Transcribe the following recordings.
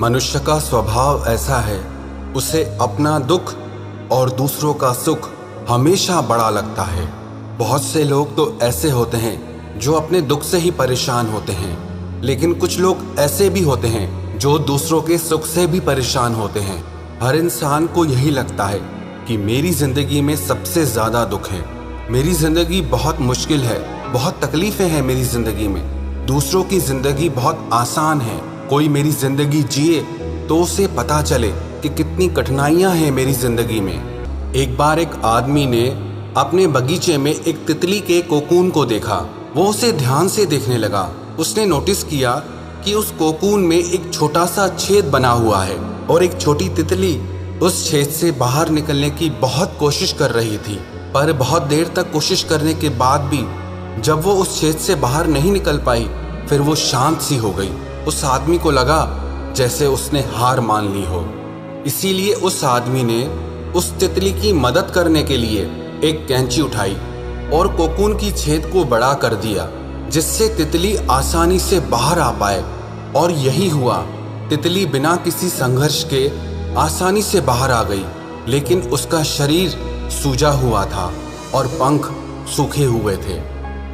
मनुष्य का स्वभाव ऐसा है, उसे अपना दुख और दूसरों का सुख हमेशा बड़ा लगता है। बहुत से लोग तो ऐसे होते हैं जो अपने दुख से ही परेशान होते हैं, लेकिन कुछ लोग ऐसे भी होते हैं जो दूसरों के सुख से भी परेशान होते हैं। हर इंसान को यही लगता है कि मेरी जिंदगी में सबसे ज़्यादा दुख है, मेरी ज़िंदगी बहुत मुश्किल है, बहुत तकलीफ़ें हैं मेरी ज़िंदगी में। दूसरों की ज़िंदगी बहुत आसान है। कोई मेरी ज़िंदगी जिए तो उसे पता चले कि कितनी कठिनाइयाँ हैं मेरी ज़िंदगी में। एक बार एक आदमी ने अपने बगीचे में एक तितली के कोकून को देखा। वो उसे ध्यान से देखने लगा। उसने नोटिस किया कि उस कोकून में एक छोटा सा छेद बना हुआ है और एक छोटी तितली उस छेद से बाहर निकलने की बहुत कोशिश कर रही थी। पर बहुत देर तक कोशिश करने के बाद भी जब वो उस छेद से बाहर नहीं निकल पाई, फिर वो शांत सी हो गई। उस आदमी को लगा जैसे उसने हार मान ली हो। इसीलिए उस आदमी ने उस तितली की मदद करने के लिए एक कैंची उठाई और कोकून की छेद को बड़ा कर दिया, जिससे तितली आसानी से बाहर आ पाए। और यही हुआ। तितली बिना किसी संघर्ष के आसानी से बाहर आ गई, लेकिन उसका शरीर सूजा हुआ था और पंख सूखे हुए थे।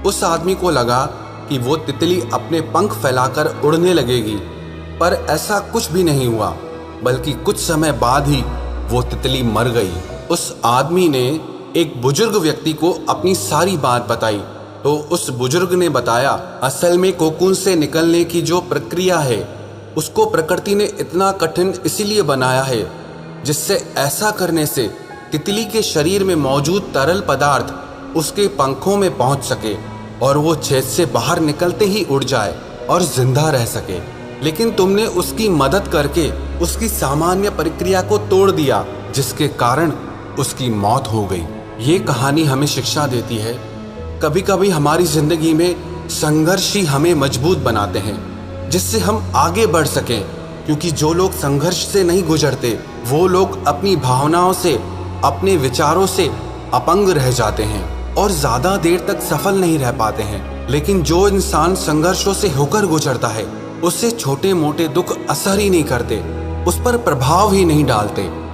उस आदमी को लगा कि वो तितली अपने पंख फैलाकर उड़ने लगेगी, पर ऐसा कुछ भी नहीं हुआ, बल्कि कुछ समय बाद ही वो तितली मर गई। उस आदमी ने एक बुजुर्ग व्यक्ति को अपनी सारी बात बताई, तो उस बुजुर्ग ने बताया, असल में कोकून से निकलने की जो प्रक्रिया है उसको प्रकृति ने इतना कठिन इसीलिए बनाया है, जिससे ऐसा करने से तितली के शरीर में मौजूद तरल पदार्थ उसके पंखों में पहुंच सके और वो छेद से बाहर निकलते ही उड़ जाए और जिंदा रह सके। लेकिन तुमने उसकी मदद करके उसकी सामान्य प्रक्रिया को तोड़ दिया, जिसके कारण उसकी मौत हो गई। ये कहानी हमें शिक्षा देती है, कभी कभी हमारी जिंदगी में संघर्ष ही हमें मजबूत बनाते हैं, जिससे हम आगे बढ़ सकें। क्योंकि जो लोग संघर्ष से नहीं गुजरते वो लोग अपनी भावनाओं से, अपने विचारों से अपंग रह जाते हैं और ज़्यादा देर तक सफल नहीं रह पाते हैं। लेकिन जो इंसान संघर्षों से होकर गुजरता है, उससे छोटे मोटे दुख असर ही नहीं करते, उस पर प्रभाव ही नहीं डालते।